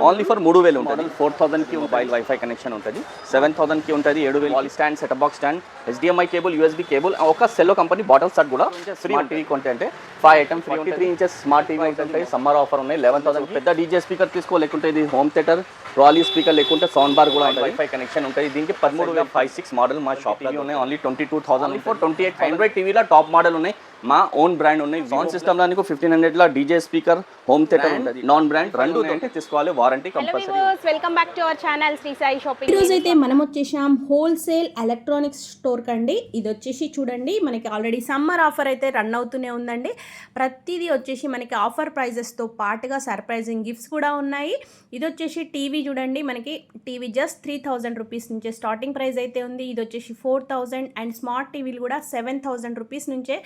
Only for 3000 ఉంటుంది. 4000కి mobile wifi connection ఉంటుంది, 7000కి ఉంటుంది, 7000 wall stand, setup box stand, HDMI cable, USB cable, ఒక సెల్లో కంపెనీ బాటిల్ సెట్ కూడా ఫ్రీ. టీవీ కొంటే అంటే 5 item free. 3 inches smart TV ఉంటుంది. సమ్మర్ ఆఫర్ ఉన్నాయి. 11,000 పెద్ద డీజే స్పీకర్ తీసుకో, లేకుంటే ఇది హోమ్ థియేటర్ ట్రాలీ స్పీకర్, లేకుంటే సౌండ్ బార్ కూడా ఉంటుంది. వైఫై కనెక్షన్ ఉంటుంది. దీనికి 13,506 మోడల్ మా షాప్ లో ఉన్నాయి. ఓన్లీ 22,000 ఫర్ 28 ఆండ్రాయిడ్ టీవీలో టాప్ మోడల్ ఉన్నాయి, మా ఓన్ బ్రాండ్ ఉన్నాయి. సౌండ్ సిస్టమ్ లో 1500 లో డీజే స్పీకర్, హోమ్ థియేటర్ ఉంటుంది. నాన్ బ్రాండ్ రెండు అంటే తీసుకోవాలి, warranty compulsory. Welcome back to our channel Sri Sai shopping. ఈ రోజు అయితే మనం వచ్చేసాం హోల్సేల్ ఎలక్ట్రానిక్స్ స్టోర్ కండి. ఇది వచ్చేసి చూడండి, మనకి ఆల్రెడీ సమ్మర్ ఆఫర్ అయితే రన్ అవుతూనే ఉందండి. ప్రతిదీ వచ్చేసి మనకి ఆఫర్ ప్రైజెస్తో పాటుగా సర్ప్రైజింగ్ గిఫ్ట్స్ కూడా ఉన్నాయి. ఇది వచ్చేసి టీవీ చూడండి, మనకి టీవీ జస్ట్ 3000 రూపీస్ నుంచే స్టార్టింగ్ ప్రైస్ అయితే ఉంది. ఇది వచ్చేసి 4000 అండ్ స్మార్ట్ టీవీలు కూడా 7000 రూపీస్ నుంచే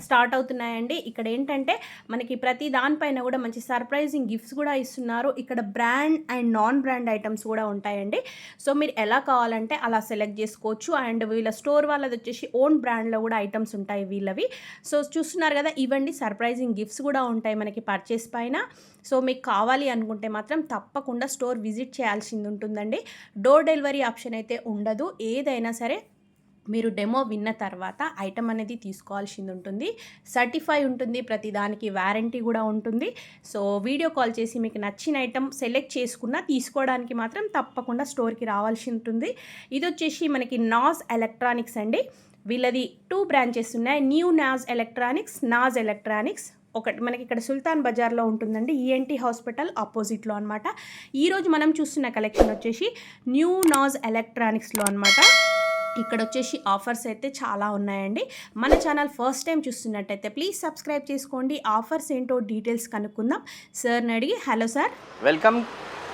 స్టార్ట్ అవుతున్నాయండి. ఇక్కడ ఏంటంటే మనకి ప్రతి దానిపైన కూడా మంచి సర్ప్రైజింగ్ గిఫ్ట్స్ కూడా ఇస్తున్నారు. ఇక్కడ brand and non brand items కూడా ఉంటాయండి. సో మీరు ఎలా కావాలంటే అలా సెలెక్ట్ చేసుకోవచ్చు. అండ్ వీళ్ళ స్టోర్ వాళ్ళది వచ్చేసి ఓన్ బ్రాండ్లో కూడా ఐటమ్స్ ఉంటాయి వీళ్ళవి. సో చూస్తున్నారు కదా, ఇవ్వండి సర్ప్రైజింగ్ గిఫ్ట్స్ కూడా ఉంటాయి మనకి పర్చేస్ పైన. సో మీకు కావాలి అనుకుంటే మాత్రం తప్పకుండా స్టోర్ విజిట్ చేయాల్సింది ఉంటుందండి. డోర్ డెలివరీ ఆప్షన్ అయితే ఉండదు. ఏదైనా సరే మీరు డెమో విన్న తర్వాత ఐటమ్ అనేది తీసుకోవాల్సింది ఉంటుంది. సర్టిఫై ఉంటుంది, ప్రతిదానికి వారంటీ కూడా ఉంటుంది. సో వీడియో కాల్ చేసి మీకు నచ్చిన ఐటమ్ సెలెక్ట్ చేసుకున్నా తీసుకోవడానికి మాత్రం తప్పకుండా స్టోర్కి రావాల్సి ఉంటుంది. ఇది వచ్చేసి మనకి నాజ్ ఎలక్ట్రానిక్స్ అండి. వీళ్ళది 2 బ్రాంచెస్ ఉన్నాయి, new Naaz electronics, Naaz electronics. ఒకటి మనకి ఇక్కడ సుల్తాన్ బజార్లో ఉంటుందండి, ENT హాస్పిటల్ ఆపోజిట్లో అనమాట. ఈరోజు మనం చూస్తున్న కలెక్షన్ వచ్చేసి న్యూ నాజ్ ఎలక్ట్రానిక్స్లో అనమాట. ఇక్కడ వచ్చేసి ఆఫర్స్ అయితే చాలా ఉన్నాయండి. మన ఛానల్ ఫస్ట్ టైం చూస్తున్నట్టయితే ప్లీజ్ సబ్స్క్రైబ్ చేసుకోండి. ఆఫర్స్ ఏంటో డీటెయిల్స్ కనుక్కుందాం. సార్ని అడిగి. Hello sir, welcome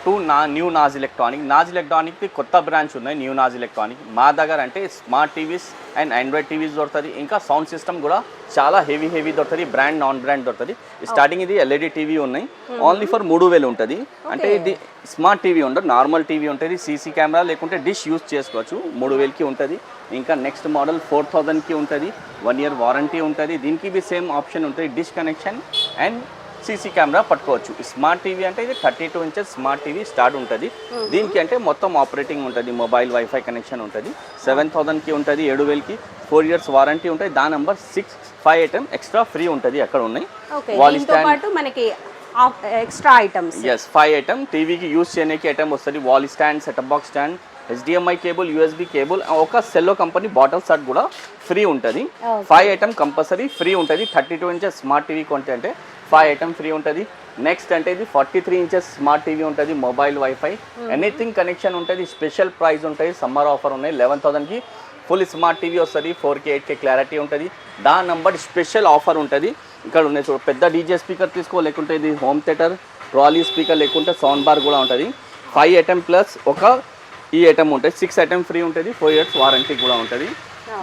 to new Naz electronic. Naz ఎలక్ట్రానిక్కి కొత్త బ్రాంచ్ ఉన్నాయి, న్యూ నాజ్ ఎలక్ట్రానిక్. మా దగ్గర అంటే smart TVs and Android TVs దొరుకుతుంది. ఇంకా సౌండ్ సిస్టమ్ కూడా చాలా హెవీ దొరుకుతుంది, బ్రాండ్ నాన్ బ్రాండ్ దొరుకుతుంది. స్టార్టింగ్ ఇది LED టీవీ ఉన్నాయి, ఓన్లీ ఫర్ 3000 ఉంటుంది. అంటే ఇది స్మార్ట్ టీవీ ఉండదు, నార్మల్ టీవీ ఉంటుంది. CC కెమెరా లేకుంటే డిష్ యూజ్ చేసుకోవచ్చు, 3000కి ఉంటుంది. ఇంకా నెక్స్ట్ మోడల్ 4000కి ఉంటుంది, 1 year వారంటీ ఉంటుంది. దీనికి బి సేమ్ ఆప్షన్ ఉంటుంది, dish connection and CC camera పట్టుకోవచ్చు. స్మార్ట్ టీవీ అంటే ఇది 32 ఇంచెస్ స్మార్ట్ టీవీ స్టార్ట్ ఉంటుంది. దీనికి అంటే మొత్తం ఆపరేటింగ్ ఉంటుంది, మొబైల్ వైఫై కనెక్షన్ ఉంటుంది. 7000కి ఉంటుంది, 7000కి 4 years వారంటీ ఉంటుంది. దాని నెంబర్ 5 ఐటమ్ ఎక్స్ట్రా ఫ్రీ ఉంటుంది. అక్కడ ఉన్నాయి వాల్ స్టాండ్, మనకి ఎక్స్ట్రా ఐటమ్స్. ఎస్, 5 ఐటమ్ టీవీకి యూజ్ చేయడానికి ఐటమ్ వస్తుంది. Wall stand, setup box stand, HDMI cable, USB cable, ఒక సెల్లో కంపెనీ బాటిల్ సెట్ కూడా ఫ్రీ ఉంటుంది. 5 ఐటమ్ కంపల్సరీ ఫ్రీ ఉంటుంది. 32 ఇంచెస్ స్మార్ట్ టీవీ కొంటే అంటే 5 ఐటమ్ ఫ్రీ ఉంటుంది. నెక్స్ట్ అంటే ఇది 43 ఇంచెస్ స్మార్ట్ టీవీ ఉంటుంది, మొబైల్ వైఫై ఎనీథింగ్ కనెక్షన్ ఉంటుంది. స్పెషల్ ప్రైస్ ఉంటుంది, సమ్మర్ ఆఫర్ ఉన్నాయి. 11,000కి ఫుల్ స్మార్ట్ టీవీ వస్తుంది, 4K 8K క్లారిటీ ఉంటుంది. దాని నంబర్ స్పెషల్ ఆఫర్ ఉంటుంది. ఇక్కడ ఉన్నాయి చూడు, పెద్ద డీజే స్పీకర్ తీసుకో, లేకుంటే ఇది హోమ్ థియేటర్ ట్రాలీ స్పీకర్, లేకుంటే సౌండ్ బార్ కూడా ఉంటుంది. 5 ఐటమ్ ప్లస్ ఒక ఈ ఐటమ్ ఉంటుంది. 6 ఐటమ్ ఫ్రీ ఉంటుంది, 4 years వారంటీ కూడా ఉంటుంది.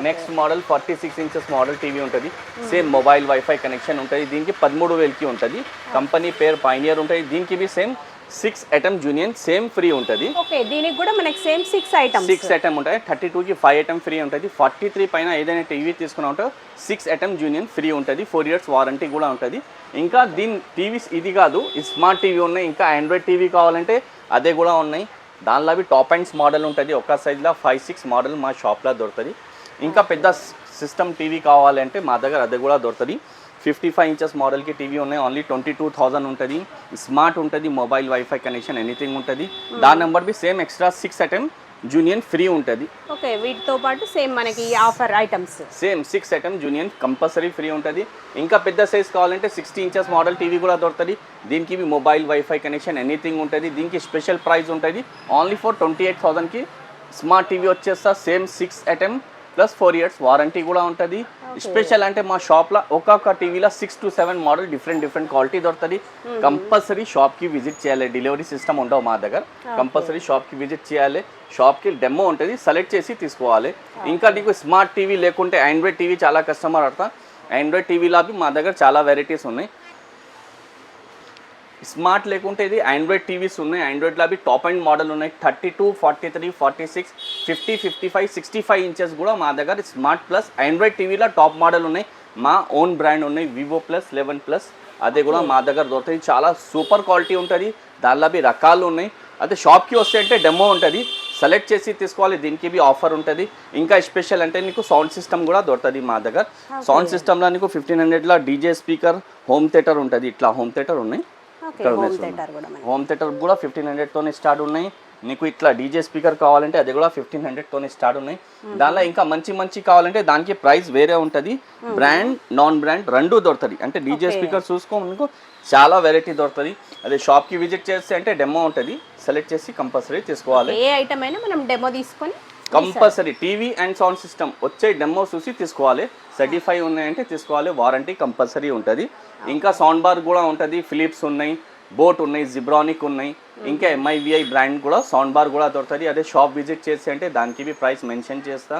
Next model 46 inches model TV ఉంటుంది, సేమ్ మొబైల్ వైఫై కనెక్షన్ ఉంటుంది. దీనికి 13,000కి ఉంటుంది. కంపెనీ పేరు పైనియర్ ఉంటుంది. దీనికి be same 6 item junior same free ఉంటుంది. ఓకే, దీనికి కూడా మనకి సేమ్ 6 ఐటమ్ ఉంటాయి. 32కి 5 ఐటమ్ ఫ్రీ ఉంటుంది. 43 పైన ఏదైనా టీవీ తీసుకున్నా ఉంటే 6 ఐటమ్ జూనియర్ ఫ్రీ ఉంటుంది, 4 years వారంటీ కూడా ఉంటుంది. ఇంకా దీని టీవీస్ ఇది కాదు, ఈ స్మార్ట్ టీవీ ఉన్నాయి. ఇంకా ఆండ్రాయిడ్ టీవీ కావాలంటే అదే కూడా ఉన్నాయి. దానిలో అవి టాప్ అండ్స్ మోడల్ ఉంటుంది. ఒక సైజ్లో 5-6 మోడల్ మా షాప్లో దొరుకుతుంది. ఇంకా పెద్ద సిస్టమ్ టీవీ కావాలంటే మా దగ్గర అది కూడా దొరుకుతుంది. 55 ఇంచెస్ మోడల్కి టీవీ ఉన్నాయి, ఓన్లీ 22,000 ఉంటుంది. స్మార్ట్ ఉంటుంది, మొబైల్ వైఫై కనెక్షన్ ఎనీథింగ్ ఉంటుంది. దాని number be same extra 6 item junior free ఉంటుంది. ఓకే, వీటితో పాటు సేమ్ మనకి offer items same 6 item junior compulsory free ఉంటుంది. ఇంకా పెద్ద సైజ్ కావాలంటే 60 ఇంచెస్ మోడల్ టీవీ కూడా దొరుకుతుంది. దీనికి మొబైల్ వైఫై కనెక్షన్ ఎనీథింగ్ ఉంటుంది. దీనికి స్పెషల్ ప్రైస్ ఉంటుంది, ఓన్లీ ఫర్ 28,000కి స్మార్ట్ టీవీ వచ్చేస్తా. Same 6 item plus 4 years warranty కూడా ఉంటుంది. స్పెషల్ అంటే మా షాప్లో ఒక్కొక్క టీవీలో 6 to 7 మోడల్ డిఫరెంట్ క్వాలిటీ దొరుకుతుంది. కంపల్సరీ షాప్కి విజిట్ చేయాలి, డెలివరీ సిస్టమ్ ఉండవు మా దగ్గర. కంపల్సరీ షాప్కి విజిట్ చేయాలి, షాప్కి డెమో ఉంటుంది, సెలెక్ట్ చేసి తీసుకోవాలి. ఇంకా నీకు స్మార్ట్ టీవీ లేకుంటే ఆండ్రాయిడ్ టీవీ చాలా కస్టమర్ అడతా. ఆండ్రాయిడ్ టీవీలో మా దగ్గర చాలా వెరైటీస్ ఉన్నాయి. స్మార్ట్ లేకుంటే ఇది ఆండ్రాయిడ్ టీవీస్ ఉన్నాయి. ఆండ్రాయిడ్లో అవి టాప్ అండ్ మోడల్ ఉన్నాయి. 32, 43, 46, 50, 55, 65 ఇంచెస్ కూడా మా దగ్గర స్మార్ట్ ప్లస్ ఆండ్రాయిడ్ టీవీలో టాప్ మోడల్ ఉన్నాయి. మా ఓన్ బ్రాండ్ ఉన్నాయి, Vivo+, 11+. అదే కూడా మా దగ్గర దొరుకుతుంది. చాలా సూపర్ క్వాలిటీ ఉంటుంది. దానిలో బి రకాలు ఉన్నాయి. అదే షాప్కి వస్తే అంటే డెమో ఉంటుంది, సెలెక్ట్ చేసి తీసుకోవాలి. దీనికి బి ఆఫర్ ఉంటుంది. ఇంకా స్పెషల్ అంటే నీకు సౌండ్ సిస్టమ్ కూడా దొరుకుతుంది మా దగ్గర. సౌండ్ సిస్టమ్లో నీకు 1500లో డీజే స్పీకర్, హోమ్ థియేటర్ ఉంటుంది. ఇట్లా హోమ్ థియేటర్ ఉన్నాయి. హోమ్ థియేటర్ కూడా 1500తోనే స్టార్ట్ ఉన్నాయి. నీకు ఇట్లా డీజే స్పీకర్ కావాలంటే అది కూడా 1500తోనే స్టార్ట్ ఉన్నాయి. దానిలో ఇంకా మంచి మంచి కావాలంటే దానికి ప్రైస్ వేరే ఉంటుంది. బ్రాండ్ నాన్ బ్రాండ్ రెండు దొరుకుతుంది. అంటే డీజే స్పీకర్ చూసుకో నీకు చాలా వెరైటీ దొరుకుతుంది. అదే షాప్కి విజిట్ చేస్తే అంటే డెమో ఉంటుంది, సెలెక్ట్ చేసి కంపల్సరీ తీసుకోవాలి. ఏ ఐటమ్ అయినా మనం డెమో తీసుకొని compulsory TV and sound system వచ్చే డెమో చూసి తీసుకోవాలి. సర్టిఫై ఉన్నాయంటే తీసుకోవాలి, వారంటీ కంపల్సరీ ఉంటుంది. ఇంకా సౌండ్ బార్ కూడా ఉంటుంది, ఫిలిప్స్ ఉన్నాయి, బోట్ ఉన్నాయి, జిబ్రానిక్ ఉన్నాయి, ఇంకా MIVI బ్రాండ్ కూడా సౌండ్ బార్ కూడా దొరుకుతుంది. అదే షాప్ విజిట్ చేసి అంటే దానికి బి ప్రైస్ మెన్షన్ చేస్తా,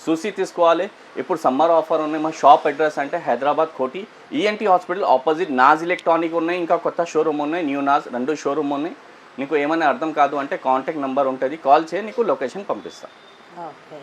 చూసి తీసుకోవాలి. ఇప్పుడు సమ్మర్ ఆఫర్ ఉన్నాయి. మా షాప్ అడ్రస్ అంటే హైదరాబాద్ కోటి ENT hospital opposite Naaz electronic ఉన్నాయి. ఇంకా కొత్త షోరూమ్ ఉన్నాయి, న్యూ నాజ్, రెండు షోరూమ్ ఉన్నాయి. నీకు ఏమైనా అర్థం కాదు అంటే కాంటాక్ట్ నెంబర్ ఉంటుంది, కాల్ చేయి, నీకు లొకేషన్ పంపిస్తాను. ఓకే.